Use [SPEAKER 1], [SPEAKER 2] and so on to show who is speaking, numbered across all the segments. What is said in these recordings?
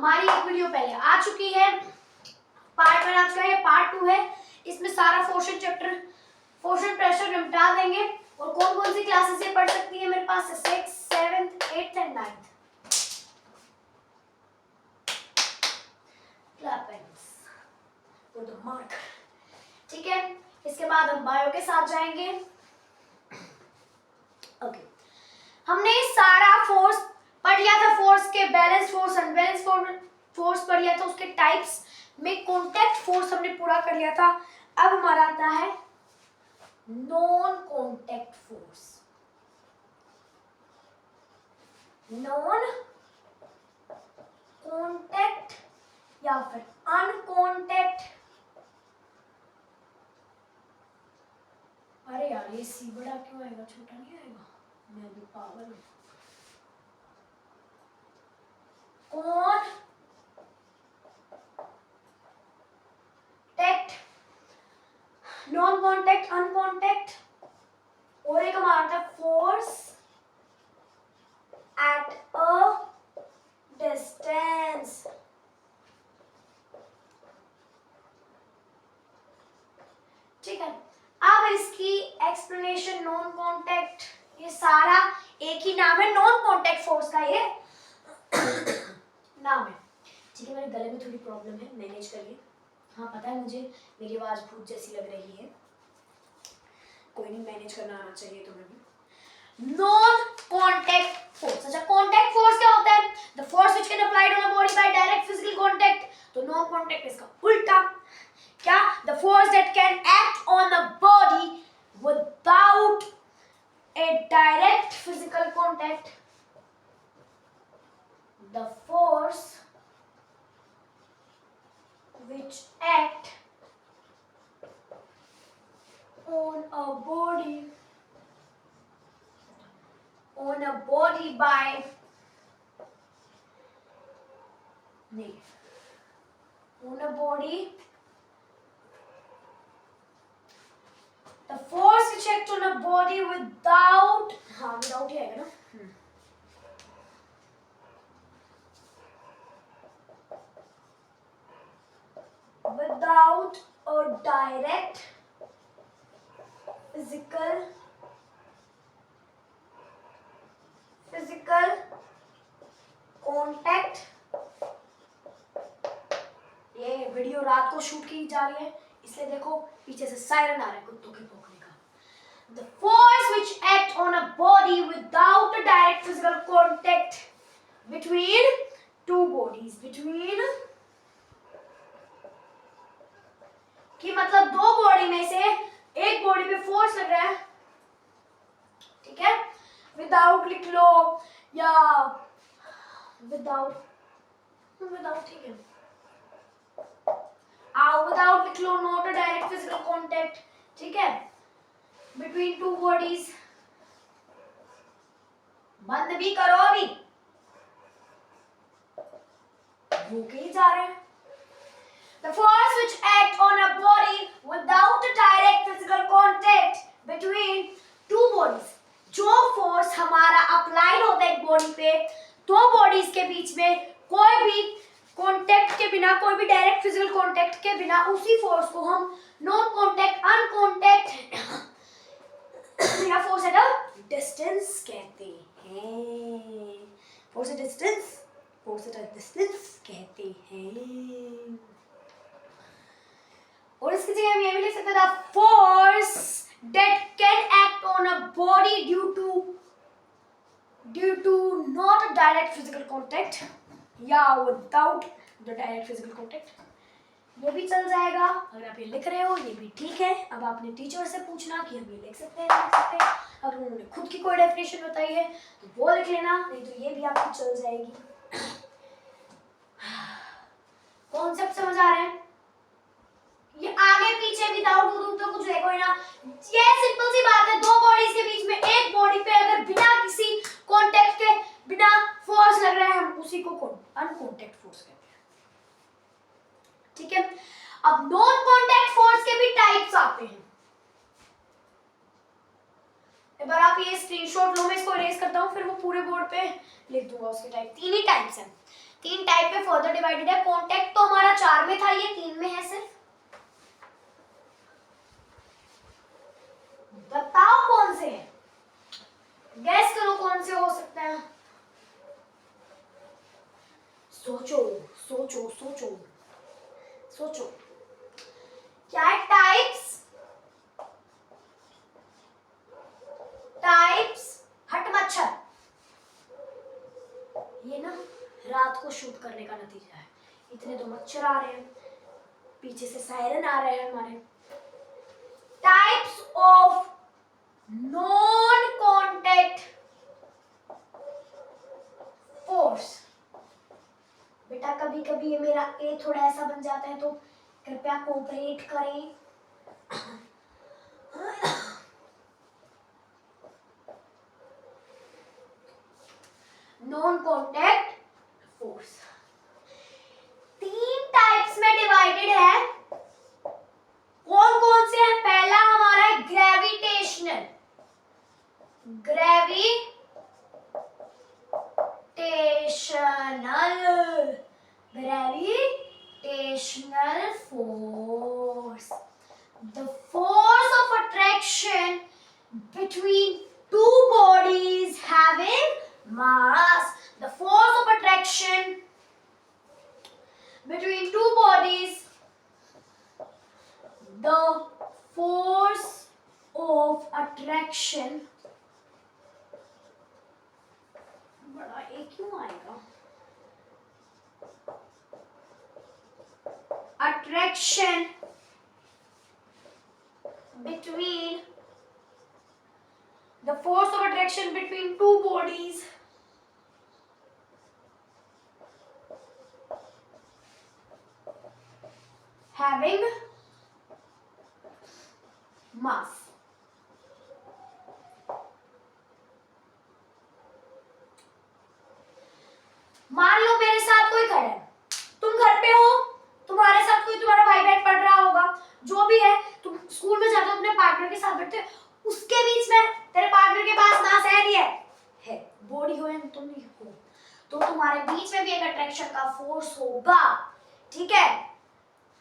[SPEAKER 1] हमारी एक वीडियो पहले आ चुकी है, पार्ट 1 आ चुका है, पार्ट 2 है। इसमें सारा फोर्शन चैप्टर, फोर्शन प्रेशर निपटा देंगे। और कौन कौन सी क्लासेस से पढ़ सकती है मेरे पास? 6th 7th 8th and 9th। ठीक है, इसके बाद हम बायो के साथ जाएंगे। ओके, हमने सारा फोर्स पढ़ लिया था, फोर्स के बैलेंस फोर्स, अनबैलेंस फोर्स पढ़ लिया था, उसके टाइप्स में कॉन्टैक्ट फोर्स हमने पूरा कर लिया था। अब हमारा आता है non contact force. Non contact या फिर अनकॉन्टैक्ट। अरे यार ये सी बड़ा क्यों आएगा, छोटा नहीं आएगा? मैं भी पागल हूं। Contact, non contact, uncontact. और एक हमारा था फोर्स एट अ डिस्टेंस। ठीक है, अब इसकी एक्सप्लेनेशन नॉन कॉन्टैक्ट, ये सारा एक ही नाम है, नॉन कॉन्टैक्ट फोर्स का ये नाम है। ठीक है, मेरे गले में थोड़ी प्रॉब्लम है, मैनेज करिए। हाँ पता है मुझे, मेरी आवाज भूत जैसी लग रही है, कोई नहीं, मैनेज करना आना चाहिए तुम्हें भी। Non contact force. अच्छा, कॉन्टैक्ट फोर्स क्या होता है? The force which can applied on a body by direct physical contact. तो नॉन कॉन्टैक्ट इसका उल्टा क्या? The force that can act on a body without A direct physical contact. The force which act on a body by on a body, the force which acts on a body without, हाँ without ही आएगा ना, without a direct physical contact। ये video रात को shoot की जा रही है, इसलिए देखो पीछे से सायरन आ रहा है कुत्तों के भौंकने का। The force which act on a body without a direct physical contact between two bodies, between कि मतलब दो बॉडी में से एक बॉडी पे फोर्स लग रहा है, ठीक है, विदाउट लिख लो या विदाउट ठीक है, विदाउट लिख लो, not a direct physical contact, ठीक है, बिटवीन टू बॉडीज। बंद भी करो, अभी भूखे ही जा रहे हैं। The force which act on a body without a direct physical contact between two bodies, जो फोर्स हमारा अप्लाइड होता है एक बॉडी पे, दो बॉडीज के बीच में कोई भी कॉन्टेक्ट के बिना, कोई भी डायरेक्ट फिजिकल कॉन्टेक्ट के बिना, उसी फोर्स को हम नॉन कॉन्टेक्ट, अनकॉन्टेक्ट या फोर्स एट अ डिस्टेंस कहते हैं। फोर्स एट अ डिस्टेंस कहते हैं। और इसकी जगह हम ये भी लिख सकते हैं, force that can act on a body due to not a direct physical contact या without the direct physical contact. ये भी चल जाएगा, अगर आप ये लिख रहे हो ये भी ठीक है। अब आपने टीचर से पूछना कि हम ये लिख सकते हैं, लिख सकते हैं। अगर उन्होंने खुद की कोई डेफिनेशन बताई है तो वो लिख लेना, नहीं तो ये भी आपको चल जाएगी। कॉन्सेप्ट समझ आ रहे हैं? ये आगे पीछे विदाउट तो कुछ है कोई ना, ये सिंपल सी बात है। दो बॉडीज के बीच में एक बॉडी पे अगर बिना किसी कांटेक्ट के, बिना फोर्स लग रहा है, हम उसी को अनकॉन्टैक्ट फोर्स कहते हैं, ठीक है। अब नॉन कॉन्टैक्ट फोर्स के भी टाइप्स आते हैं। एक बार आप ये स्क्रीनशॉट लो, मैं इसको इरेज करता हूँ, फिर वो पूरे बोर्ड पे लिख दूंगा उसके टाइप। तीन ही टाइप्स हैं। 3 टाइप में फर्दर डिवाइडेड है। कॉन्टेक्ट तो हमारा 4 में था, ये 3 में है सिर्फ। बताओ कौन से हैं, गैस करो कौन से हो सकते हैं। सोचो सोचो सोचो सोचो। क्या है? टाइप्स हट मच्छर, ये ना रात को शूट करने का नतीजा है। इतने तो मच्छर आ रहे हैं, पीछे से सायरन आ रहे हैं हमारे। Types of non contact force. बेटा कभी कभी ये मेरा ए थोड़ा ऐसा बन जाता है तो कृपया कोऑपरेट करें। नॉन कॉन्टैक्ट फोर्स 3 टाइप्स में डिवाइडेड है। कौन कौन से हैं? पहला हमारा है gravitational force, the force of attraction between two bodies having mass. The force of attraction between two bodies, the force of attraction, बड़ा एक क्यों आएगा? Attraction between, the force of attraction between two bodies having mass. मान लो मेरे साथ कोई खड़ा है, तुम घर पे हो, तुम्हारे साथ कोई तुम्हारा भाई बहन पढ़ रहा होगा, जो भी है, तुम स्कूल में जाते हो अपने पार्टनर के साथ बैठते हो, उसके बीच में तेरे पार्टनर के पास मास है नहीं है बॉडी हो या तुम नहीं हो, तो तुम्हारे बीच में भी एक अट्रैक्शन का फोर्स होगा, ठीक है।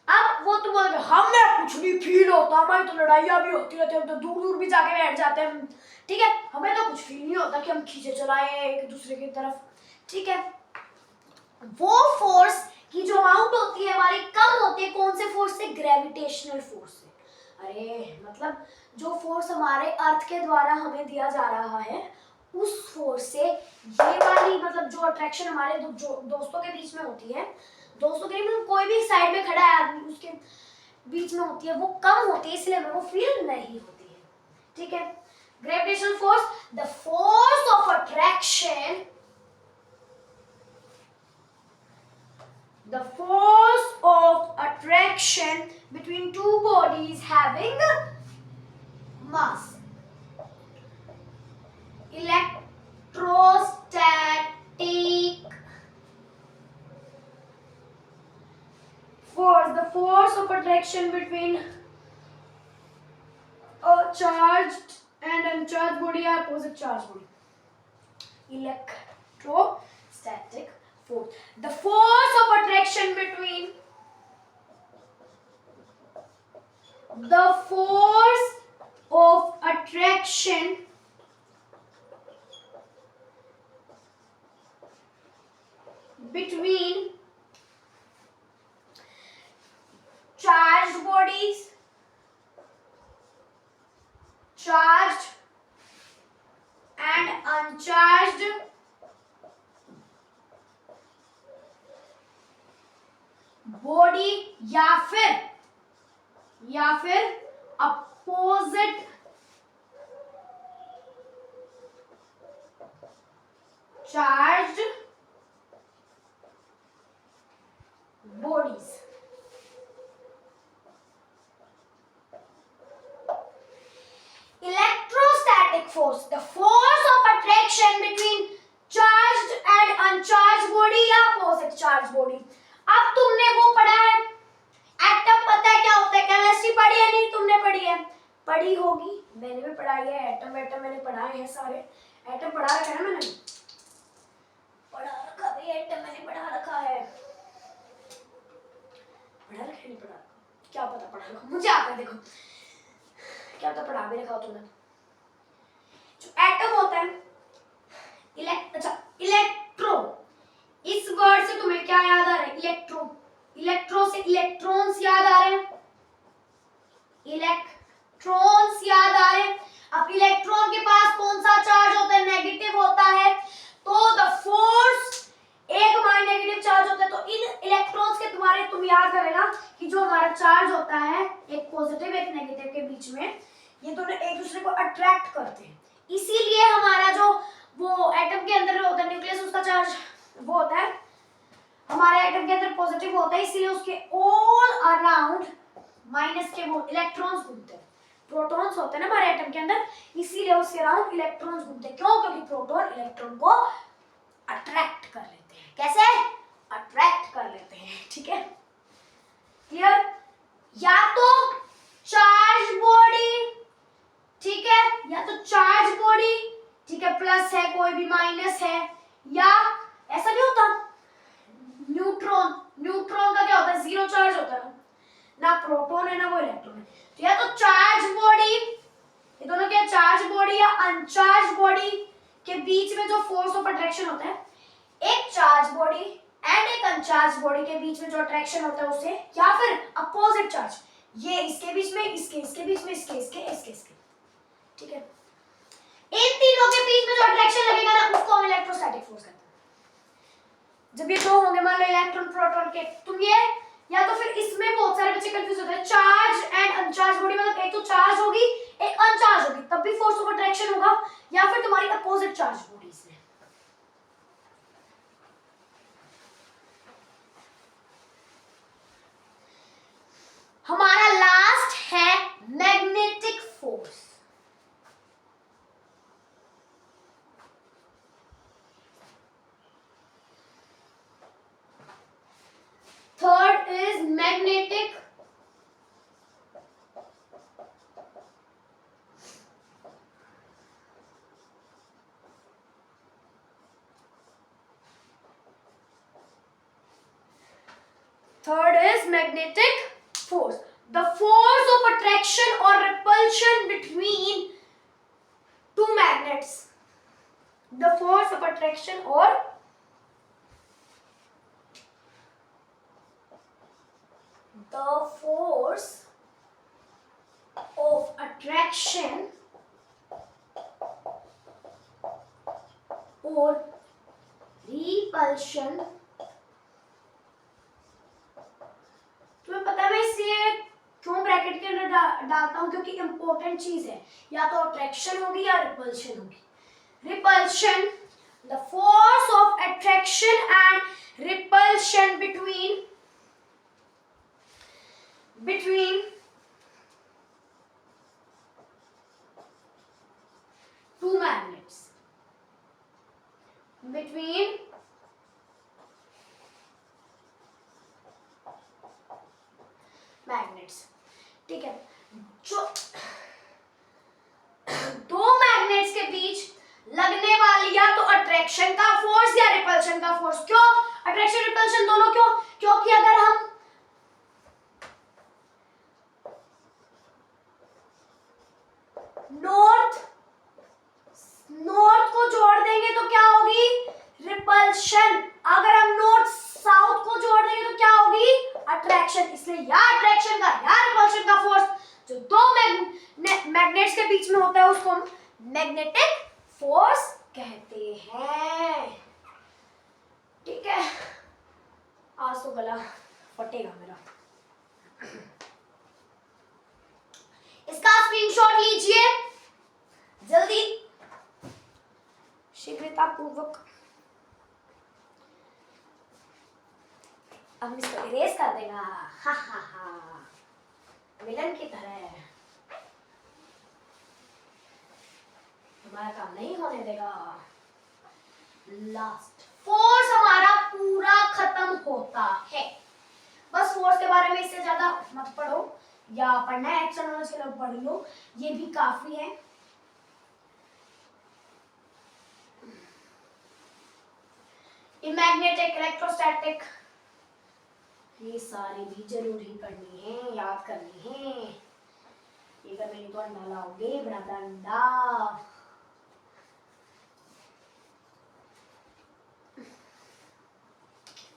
[SPEAKER 1] अब वो तुम बोलोगे हमें कुछ नहीं फील होता, हमारी तो लड़ाइयाँ भी होती रहती है, हम तो दूर दूर भी जाके बैठ जाते हैं, ठीक है, हमें तो कुछ फील नहीं होता कि हम खींचे चलाए एक दूसरे की तरफ, ठीक है। वो फोर्स की जो अमाउंट होती है हमारी कम होती है, कौन से फोर्स से? ग्रेविटेशनल फोर्स से। अरे मतलब जो फोर्स हमारे अर्थ के द्वारा हमें दिया जा रहा है, उस फोर्स से ये वाली मतलब जो अट्रैक्शन हमारे दोस्तों के बीच में होती है, दोस्तों के मतलब कोई भी साइड में खड़ा है आदमी उसके बीच में होती है, वो कम होती है, इसलिए हमें वो फील नहीं होती है, ठीक है। Gravitational force, the force of attraction, the force of attraction between two bodies having mass. Electrostatic force, the force of attraction between a charged and uncharged body or opposite charged body. Electrostatic force, the force of attraction between, the force of attraction between charged bodies, charged and uncharged body या फिर opposite charged bodies. Electrostatic force, the force of attraction between charged and uncharged body या opposite charge body. अब तुमने वो पढ़ा है atom, पता है क्या होता है? केमिस्ट्री पढ़ी है? नहीं तुमने पढ़ी है? पढ़ी होगी, मैंने भी पढ़ाई है, एटम मैंने पढ़ाए हैं सारे, एटम पढ़ा रखा है ना मैंने, पढ़ा रखा है एटम मैंने पढ़ा रखा है, पढ़ा रखा है नहीं पढ़ा, क्या पता पढ़ा रखा, मुझे आता है, देखो क्या पता पढ़ा भी रखा हो तुमने। जो एटम होता है इलेक्ट्रो, इस वर्ड से तुम्हें क्या याद आ रहा है? इलेक्ट्रो, इलेक्ट्रो से इलेक्ट्रॉन्स याद आ रहे हैं, इलेक्ट्रॉन्स याद आ रहे हैं। अब इलेक्ट्रॉन के पास कौन सा चार्ज होता है? नेगेटिव होता है, तो द फोर्स एक हमारा नेगेटिव चार्ज होता है, तो इन इलेक्ट्रॉन्स के तुम्हारे तुम याद करेगा कि जो हमारा चार्ज होता है एक पॉजिटिव एक नेगेटिव के बीच में, ये दोनों एक दूसरे को अट्रैक्ट करते हैं, इसीलिए हमारा जो वो एटम के अंदर होता है न्यूक्लियस, उसका चार्ज वो होता है, हमारे एटम के अंदर पॉजिटिव होता है, इसीलिए उसके ऑल अराउंड माइनस के वो इलेक्ट्रॉन्स घूमते हैं। प्रोटॉन्स होते हैं ना हमारे एटम के अंदर, इसीलिए उसके अराउंड इलेक्ट्रॉन्स घूमते हैं। क्यों? क्योंकि प्रोटॉन इलेक्ट्रॉन को अट्रैक्ट कर लेते हैं। कैसे अट्रैक्ट कर लेते हैं? ठीक है, क्लियर? या तो चार्ज बॉडी, ठीक है, या तो चार्ज बॉडी, ठीक है, प्लस है, कोई भी माइनस है, या ऐसा नहीं होता न्यूट्रॉन, न्यूट्रॉन का क्या होता है? जीरो चार्ज होता है ना, प्रोटॉन है ना वो इलेक्ट्रॉन है। तो या तो चार्ज बॉडी, ये दोनों क्या, चार्ज बॉडी या अनचार्ज बॉडी के बीच में जो फोर्स ऑफ अट्रैक्शन होता है, एक चार्ज बॉडी एंड एक अनचार्ज बॉडी के बीच में जो अट्रैक्शन होता है उसे, या फिर अपोजिट चार्ज, ये इसके बीच में, इसके बीच में, इसके, ठीक है, इन तीनों के बीच में जो अट्रैक्शन लगेगा ना, उसको हम इलेक्ट्रोस्टैटिक फोर्स कहते हैं। जब ये दो होंगे, मान लो इलेक्ट्रॉन प्रोटॉन के, तुम ये, या तो फिर इसमें बहुत सारे बच्चे कंफ्यूज होते हैं, चार्ज एंड अनचार्ज बॉडी, मतलब एक तो चार्ज होगी एक अनचार्ज होगी, तब भी फोर्स ऑफ अट्रैक्शन होगा, या फिर तुम्हारी अपोजिट चार्ज बॉडीज में। हमारा लास्ट है magnetic force. Third is magnetic force, the force of attraction or repulsion between two magnets, the force of attraction or repulsion। तुम्हें पता है मैं इसलिए क्यों ब्रैकेट के अंदर डालता हूं, क्योंकि इंपॉर्टेंट चीज है, या तो अट्रैक्शन होगी या रिपल्शन होगी। Repulsion, the force of attraction and repulsion between two magnets, between magnets, ठीक है, जो दो मैग्नेट्स के बीच लगने वाली या तो अट्रैक्शन का फोर्स या रिपल्शन का फोर्स। क्यों अट्रैक्शन रिपल्शन दोनों? क्यों? क्योंकि अगर हम नॉर्थ को जोड़ देंगे तो क्या होगी? रिपल्शन। अगर हम नॉर्थ साउथ को जोड़ देंगे तो क्या होगी? अट्रैक्शन। इसलिए या अट्रैक्शन का या रिपल्शन का फोर्स जो दो मैग्नेट्स के बीच में होता है उसको हम मैग्नेटिक फोर्स कहते हैं। ठीक है, आज तो गला फटेगा मेरा। इसका स्क्रीनशॉट लीजिए जल्दी, शीघ्रतापूर्वक। अब इसको इरेज कर देगा, हा हा हा, विलन की तरह हमारा काम नहीं होने देगा। लास्ट फोर्स हमारा पूरा खत्म होता है। बस फोर्स के बारे में इससे ज्यादा मत पढ़ो, या पढ़ना है एक्स्ट्रा नॉलेज के लिए पढ़ लो, ये भी काफी है। मैग्नेटिक, इलेक्ट्रोस्टैटिक, ये सारी भी जरूरी पढ़नी है, याद करनी है। ये कर मेरे को अंडा लाओगे, बड़ा बड़ा अंडा।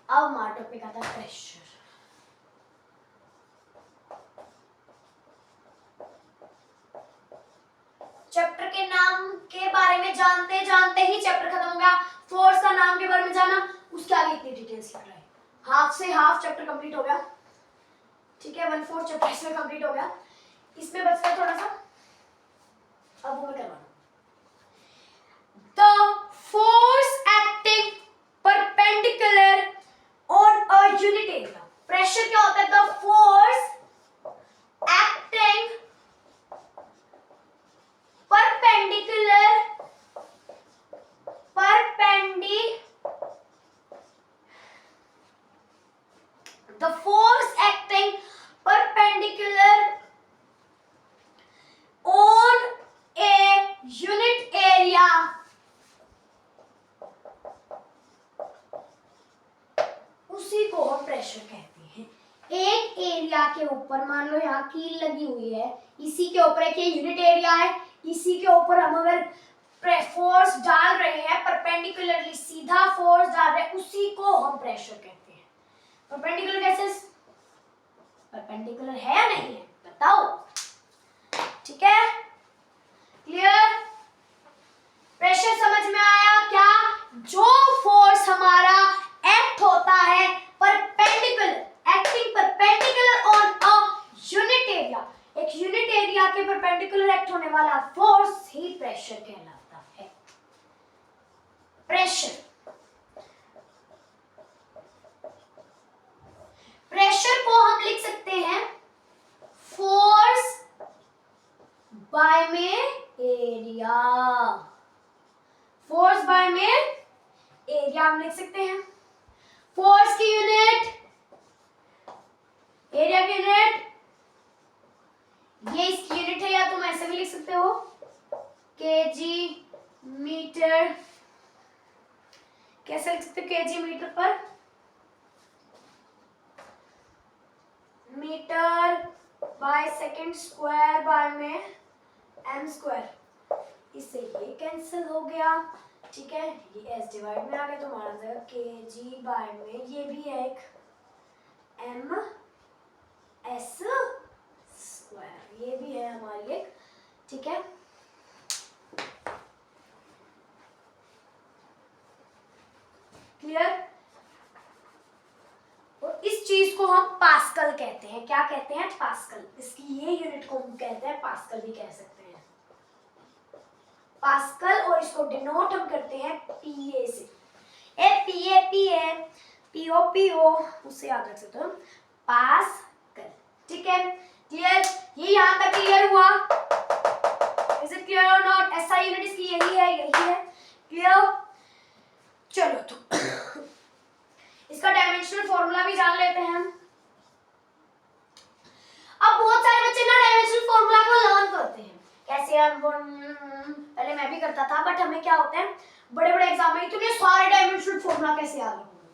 [SPEAKER 1] अब हमारा टॉपिक आता है प्रेशर। चैप्टर के नाम के बारे में जानते जानते ही चैप्टर खत्म हो गया। फोर्स का नाम के बारे में जाना, उसके आगे इतनी डिटेल्स लिख रहा है। हाफ से हाफ चैप्टर कंप्लीट हो गया, ठीक है। 1/4 चैप्टर इसमें कंप्लीट हो गया। इसमें बचता है थोड़ा सा, अब वो मैं करवाऊंगा। The force acting perpendicular on a unit area. Pressure क्या होता है? The force acting the force acting perpendicular on a unit area उसी को हम प्रेशर कहते हैं। एक एरिया के ऊपर, मान लो यहाँ कील लगी हुई है, इसी के ऊपर एक यूनिट एरिया है, इसी के ऊपर हम अगर फोर्स डाल रहे हैं, परपेंडिकुलरली सीधा फोर्स डाल रहे हैं, उसी को हम प्रेशर कहते हैं। परपेंडिकुलर कैसे? परपेंडिकुलर है या नहीं है बताओ, ठीक है? क्लियर? प्रेशर समझ में आया क्या? जो फोर्स हमारा एक्ट होता है perpendicular, acting perpendicular on a unit area, एक यूनिट एरिया के परपेंडिकुलर एक्ट होने वाला फोर्स ही प्रेशर कहलाता है। प्रेशर, प्रेशर को हम लिख सकते हैं फोर्स बाय में एरिया। फोर्स बाय में एरिया हम लिख सकते हैं। फोर्स की यूनिट, एरिया की यूनिट, ये इसकी यूनिट है, या तुम ऐसे भी लिख सकते हो केजी मीटर। कैसे लिख सकते हो केजी मीटर पर? Metre by second square by में एम स्क्वायर, इससे ये कैंसिल हो गया, ठीक है। ये एस डिवाइड में आ गया तो हमारा जाएगा के जी बाय में, ये भी है एक एम एस स्क्वायर, ये भी है हमारी एक, ठीक है। क्लियर? और इस चीज को हम पास्कल कहते हैं। क्या कहते हैं? पास्कल। इसकी ये यूनिट को हम कहते हैं पास्कल भी कह सकते हैं, पास्कल। और इसको डिनोट हम करते हैं पीए से। पीए पीओ पीओ, उससे याद रख सकते हो पास्कल, ठीक है। क्लियर? ये यहां तक क्लियर हुआ? इज इट क्लियर और नॉट? एसआई यूनिट इसकी यही है, यही है। क्लियर? चलो तो इसका डायमेंशनल फॉर्मूला भी जान लेते हैं हम। अब बहुत सारे बच्चे ना डायमेंशनल फॉर्मूला को लर्न करते हैं, कैसे हम पहले मैं भी करता था, बट हमें क्या होता है बड़े बड़े एग्जाम में इतने सारे डायमेंशनल फॉर्मूला कैसे याद रखोगे,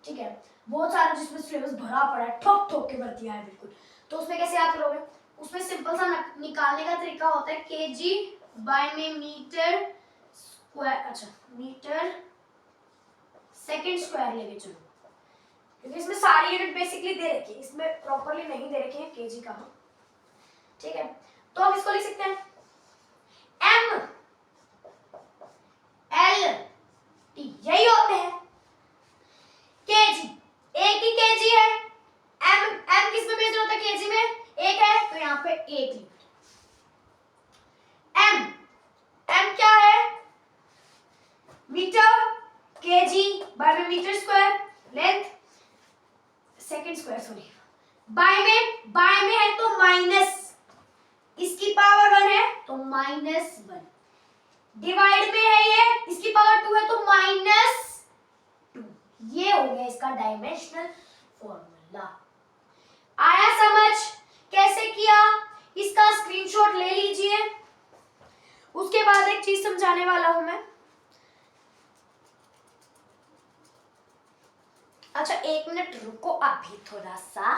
[SPEAKER 1] ठीक है। बहुत सारा जिसमें सिलेबस भरा पड़ा है, ठोक ठोक के भर दिया है बिल्कुल, तो उसमें कैसे याद करोगे? उसमें सिंपल सा निकालने का तरीका होता है केजी बाय में मीटर स्क्वायर, अच्छा मीटर सेकंड स्क्वायर लेके चलो, क्योंकि इसमें सारी यूनिट बेसिकली दे रखी है, इसमें प्रॉपर्ली नहीं दे रखी है केजी का, ठीक है। तो हम इसको लिख सकते हैं एम एल टी, यही होते हैं केजी। एक ही केजी है, एम किस में मेजर होता है? केजी में। एक है तो यहाँ पे एक लिख, एम क्या है? मीटर, केजी बाय में metre square, length second square, sorry by में है तो माइनस, इसकी पावर 1 है तो -1, डिवाइड में है ये, इसकी पावर 2 है तो -2। ये हो गया इसका डायमेंशनल फॉर्मूला। आया समझ कैसे किया? इसका स्क्रीनशॉट ले लीजिए। उसके बाद एक चीज समझाने वाला हूं मैं, अच्छा 1 मिनट रुको अभी थोड़ा सा।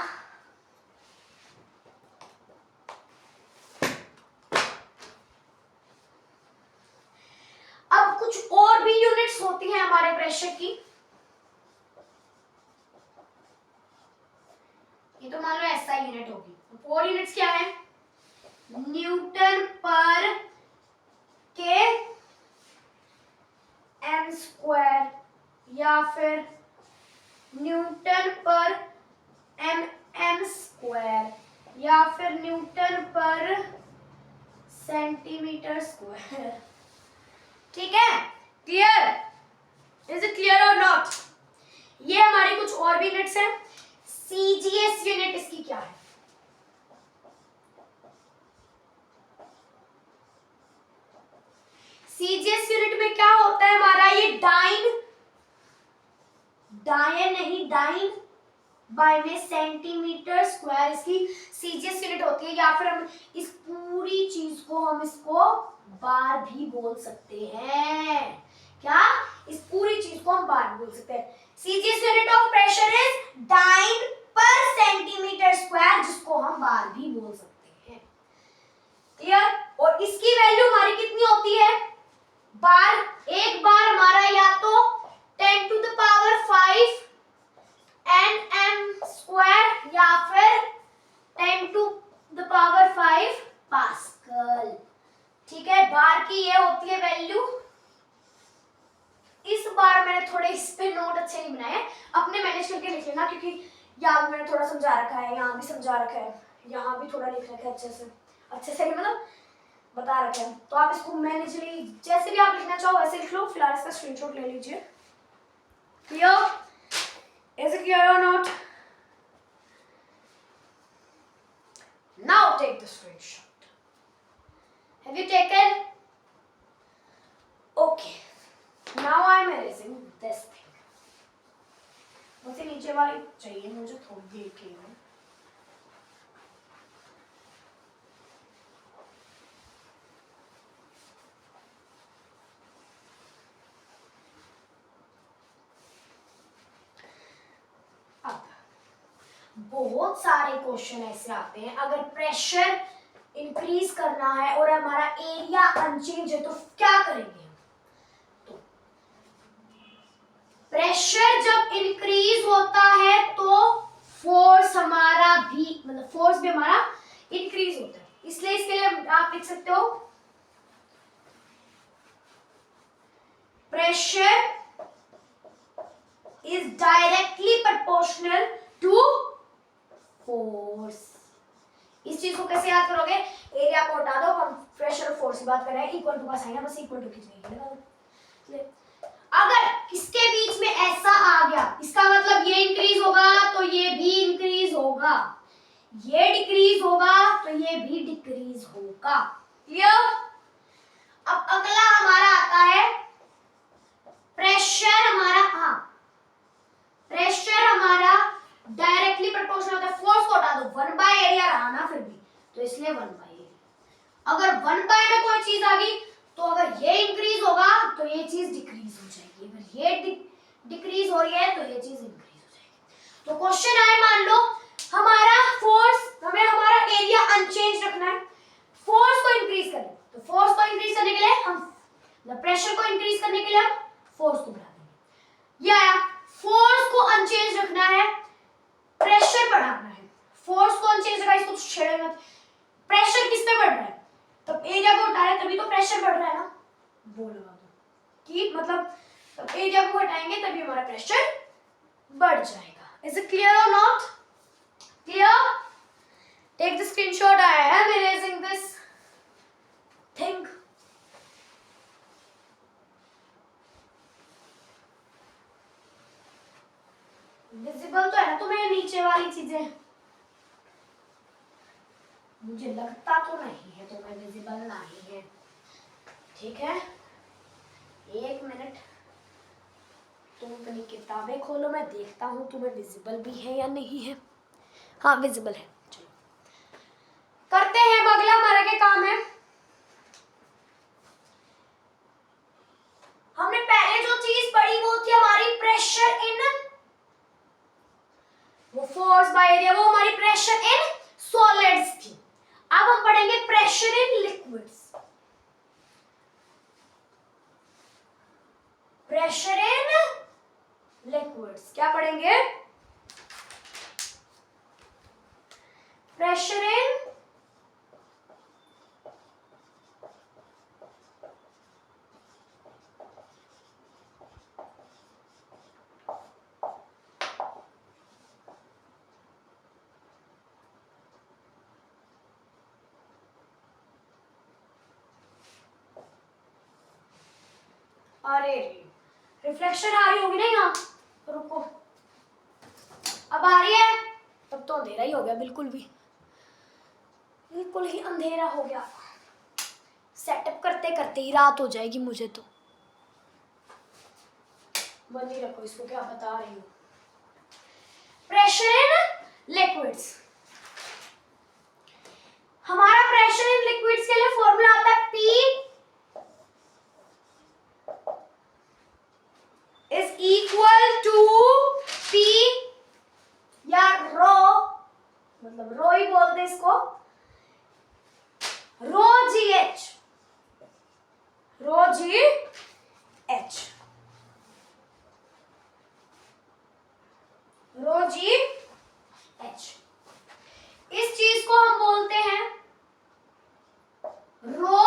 [SPEAKER 1] अब कुछ और भी यूनिट्स होती हैं हमारे प्रेशर की। ये तो मान लो ऐसा यूनिट होगी। 4 यूनिट्स क्या है? न्यूटन पर के एम स्क्वायर या फिर न्यूटन पर एम एम स्क्वायर या फिर न्यूटन पर सेंटीमीटर स्क्वायर। ठीक है, क्लियर? इज इट क्लियर और नॉट? ये हमारी कुछ और भी यूनिट्स हैं। सीजीएस यूनिट इसकी क्या है? सीजीएस यूनिट में क्या होता है हमारा? ये डाइन नहीं, डाइन बाय में सेंटीमीटर स्क्वायर इसकी सीजीएस यूनिट होती है। या फिर हम इस पूरी चीज को हम इसको बार भी बोल सकते हैं। क्या? इस पूरी चीज को हम बार बोल सकते हैं। CGS unit of pressure is dyne per centimetre square, जिसको हम बार भी बोल सकते हैं। क्लियर? और इसकी वैल्यू हमारी कितनी होती है? बार, एक बार हमारा या तो 10 to the power 5 nm square या फिर 10 टू द पावर 5 पास्कल। ठीक है, बार की ये होती है वैल्यू। इस बार मैंने थोड़े इस पे नोट अच्छे नहीं बनाए, अपने मैनेज करके लिख लेना, क्योंकि यहाँ मैंने थोड़ा समझा रखा है, यहाँ भी समझा रखा है, यहाँ भी थोड़ा लिख रखा है अच्छे से मतलब बता रखे हैं। तो आप इसको मैनेजली जैसे भी आप लिखना चाहो वैसे लिख लो। फिलहाल इसका स्क्रीनशॉट ले लीजिए। क्लियर? इज इट क्लियर और not? Now take the screenshot. Have you taken? Okay, now I am erasing this thing. मुझे नीचे वाली चाहिए, मुझे थोड़ी देर के लिए। बहुत सारे क्वेश्चन ऐसे आते हैं, अगर प्रेशर इंक्रीज करना है और हमारा एरिया अनचेंज है तो क्या करेंगे? तो प्रेशर जब इंक्रीज होता है तो फोर्स हमारा भी मतलब फोर्स भी हमारा इंक्रीज होता है। इसलिए इसके लिए आप लिख सकते हो pressure is directly proportional to force. इस चीज को कैसे याद करोगे? एरिया को हटा दो, हम प्रेशर और फोर्स की बात कर रहे हैं, इक्वल टू का साइन है, बस इक्वल टू खींचने। अगर इसके बीच में ऐसा आ गया, इसका मतलब ये इंक्रीज होगा तो ये भी इंक्रीज होगा, ये डिक्रीज होगा तो ये भी डिक्रीज होगा। क्लियर? अब अगला हमारा आता है प्रेशर। प्रेशर हमारा डायरेक्टली प्रोपोर्शनल होता है, फोर्स को हटा दो, 1 एरिया रहा ना फिर भी, तो इसलिए 1 एरिया। अगर 1 में कोई चीज आ गई तो अगर ये इंक्रीज होगा तो ये चीज डिक्रीज हो जाएगी, अगर ये डिक्रीज हो रही है तो ये चीज इंक्रीज हो जाएगी। तो क्वेश्चन आए, मान लो हमारा फोर्स, हमें हमारा एरिया अनचेंज रखना है, फोर्स को इंक्रीज करें, तो फोर्स को इंक्रीज करने के लिए हम प्रेशर को इंक्रीज करने के लिए हम फोर्स को बढ़ा देंगे, या फोर्स को अनचेंज रखना है, प्रेशर बढ़ाना है। फोर्स को अनचेंज रखा, इसको छेड़े मत। प्रेशर किस पे बढ़ रहा है? तब एरिया को हटा रहे हैं तभी तो प्रेशर बढ़ रहा है ना, वो लगा दो कि मतलब एरिया को हटाएंगे तभी हमारा प्रेशर बढ़ जाएगा। इज इट क्लियर और not clear? Take the screenshot. I am erasing this thing. Visible तो है ना तुम्हें नीचे वाली चीजें? मुझे लगता तो नहीं है तुम्हें विजिबल नहीं है। ठीक है, 1 मिनट, तुम अपनी किताबें खोलो, मैं देखता हूँ तुम्हें विजिबल भी है या नहीं है। हाँ विजिबल है। चलो करते हैं, अगला हमारा क्या काम है? हमने पहले जो चीज पढ़ी वो थी हमारी प्रेशर इन एरिया, वो हमारी प्रेशर इन सॉलिड्स थी। अब हम पढ़ेंगे pressure in liquids. Pressure in liquids क्या पढ़ेंगे? प्रेशर इन अरे रिफ्लेक्शन आ रही होगी ना यहाँ, रुको, अब आ रही है? तब तो अंधेरा ही हो गया, बिल्कुल ही अंधेरा हो गया। सेटअप करते करते ही रात हो जाएगी मुझे तो। बंद ही रखो इसको, क्या बता रही हूँ। प्रेशर इन लिक्विड्स, हमारा प्रेशर इन लिक्विड्स के लिए फॉर्मूला आता है P is equal to P या रो, मतलब रो ही बोलते हैं इसको, रो जी एच, रो जी एच, रो जी एच। इस चीज को हम बोलते हैं रो,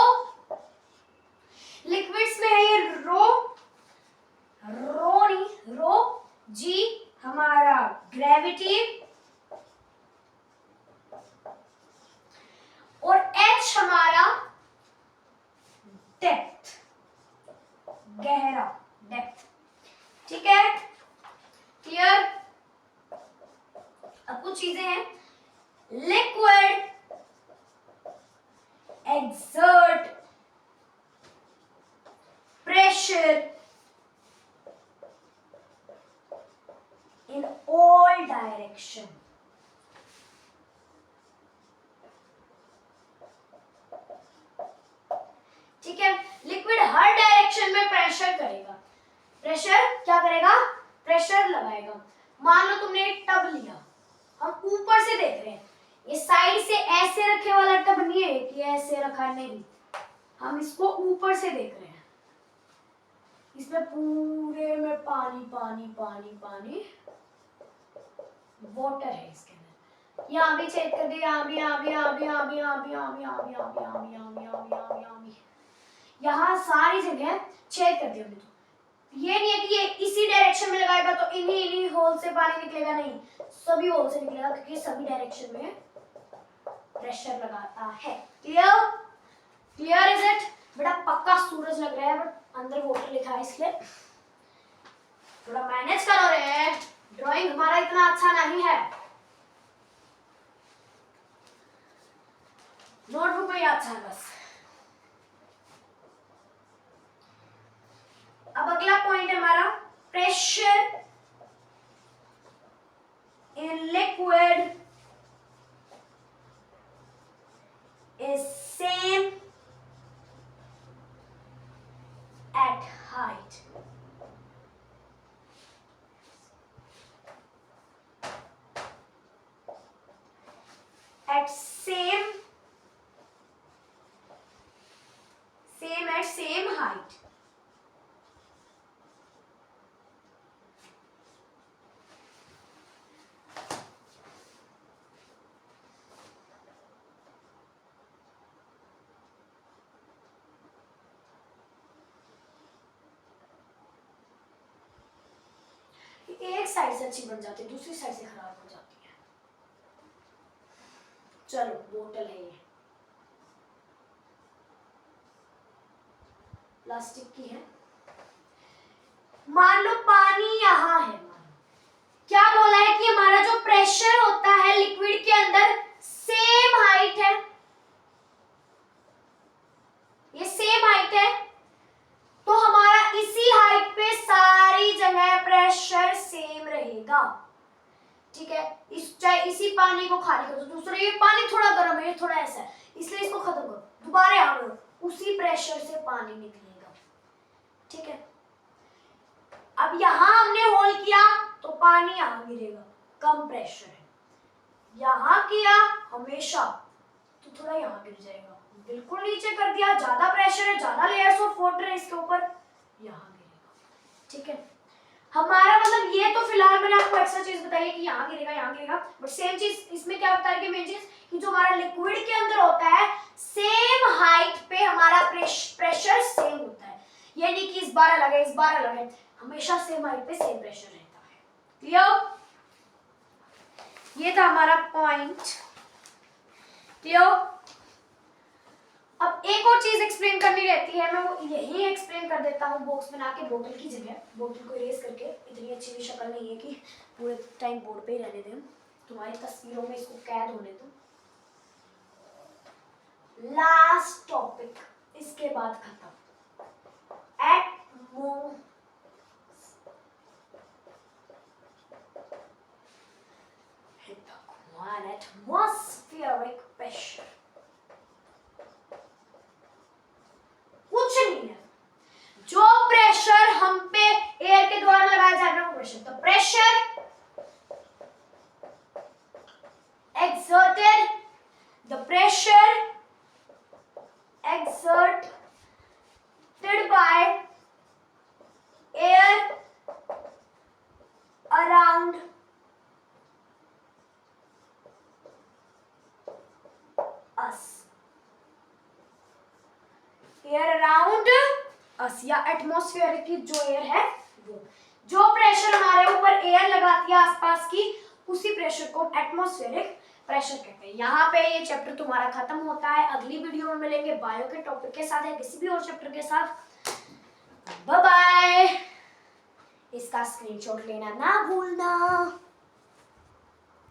[SPEAKER 1] लिक्विड्स में है ये रो, रो नहीं, रो जी हमारा ग्रेविटी और एच हमारा डेप्थ, गहरा, डेप्थ। ठीक है, क्लियर? अब कुछ चीजें हैं। Liquid exert pressure in all direction. ठीक है, लिक्विड हर डायरेक्शन में प्रेशर करेगा। प्रेशर क्या करेगा? प्रेशर लगाएगा। मान लो तुमने एक टब लिया, हम ऊपर से देख रहे हैं, ये साइड से ऐसे रखे वाला टब नहीं है कि ऐसे रखा, नहीं, हम इसको ऊपर से देख रहे हैं। इसमें पूरे में पानी पानी पानी पानी, वाटर है इसके अंदर। यहाँ भी चेक कर दिया, यहाँ भी, यहाँ भी, यहाँ भी, यहाँ भी, यहाँ भी, यहाँ भी, यहाँ भी, यहाँ भी, यहाँ भी, यहाँ भी, यहाँ भी, यहाँ भी, यहाँ भी, यहाँ सारी जगह चेक कर दिया हमने। तो ये नहीं है कि ये इसी डायरेक्शन में लगाएगा तो इन्हीं होल से पानी निकलेगा, नहीं, सभी होल से निकलेगा, क्योंकि सभी डायरेक्शन में प्रेशर लगाता है। क्लियर? Clear is it? बेटा पक्का सूरज लग रहा है, बट अंदर वाटर लिखा है, इसलिए थोड़ा मैनेज करो रे, ड्राइंग हमारा इतना अच्छा नहीं है। नोटबुक में याद था बस। अब अगला पॉइंट है हमारा pressure in liquid is same at height. At same at same height. एक साइड से अच्छी बन जाती है, दूसरी साइड से खराब हो जाती है। चलो बोतल है ये, प्लास्टिक की है। मान लो पानी यहाँ है, क्या बोला है कि हमारा जो प्रेशर होता है लिक्विड के अंदर सेम हाइट है, ये सेम हाइट है, तो हमारा इसी हाइट पे सारी जगह प्रेशर सेम रहेगा। ठीक है, चाहे इसी पानी को खाली करो, दूसरा ये पानी थोड़ा गर्म है, ये थोड़ा ऐसा है, इसलिए इसको खत्म करो, दोबारा यहाँ करो, उसी प्रेशर से पानी निकलेगा। ठीक है, अब यहां हमने होल किया तो पानी यहाँ गिरेगा, कम प्रेशर है, यहाँ किया हमेशा तो थोड़ा यहाँ गिर जाएगा, बिल्कुल नीचे कर दिया, ज्यादा प्रेशर है, ज्यादा लेयर्स ऑफ वाटर है इसके ऊपर, यहाँ गिरेगा। ठीक है, हमारा मतलब ये तो फिलहाल मैंने आपको एक्स्ट्रा चीज बताई है कि यहाँ गिरेगा यहाँ गिरेगा, बट सेम चीज इसमें क्या होता है कि मेन चीज कि जो हमारा लिक्विड के अंदर होता है सेम हाइट पे हमारा प्रेशर सेम होता है, ये नहीं कि इस बार अलग है इस बार अलग है, हमेशा सेम हाइट पे सेम प्रेशर रहता है। क्लियर? ये था हमारा पॉइंट। क्लियर? अब एक और चीज एक्सप्लेन करनी रहती है, मैं वो यही एक्सप्लेन कर देता हूँ बॉक्स बना के बोतल की जगह, बोतल को इरेज करके, इतनी अच्छी भी शक्ल नहीं है कि पूरे टाइम बोर्ड पे ही रहने दें, तुम्हारी तस्वीरों में इसको कैद होने दो। लास्ट टॉपिक, इसके बाद खत्म। एटमॉस्फेरिक प्रेशर कुछ नहीं है, जो प्रेशर हम पे एयर के द्वारा लगाया जा रहा है वो प्रेशर, तो pressure exerted, the pressure exerted by air around us, air around us या एटमॉस्फेयर की जो एयर है वो, जो प्रेशर हमारे ऊपर एयर लगाती है आसपास की उसी प्रेशर को एटमॉस्फेरिक प्रेशर कहते हैं। यहाँ पे ये चैप्टर तुम्हारा खत्म होता है, अगली वीडियो में मिलेंगे बायो के टॉपिक के साथ या किसी भी और चैप्टर के साथ। बाय बाय, इसका स्क्रीनशॉट लेना ना भूलना।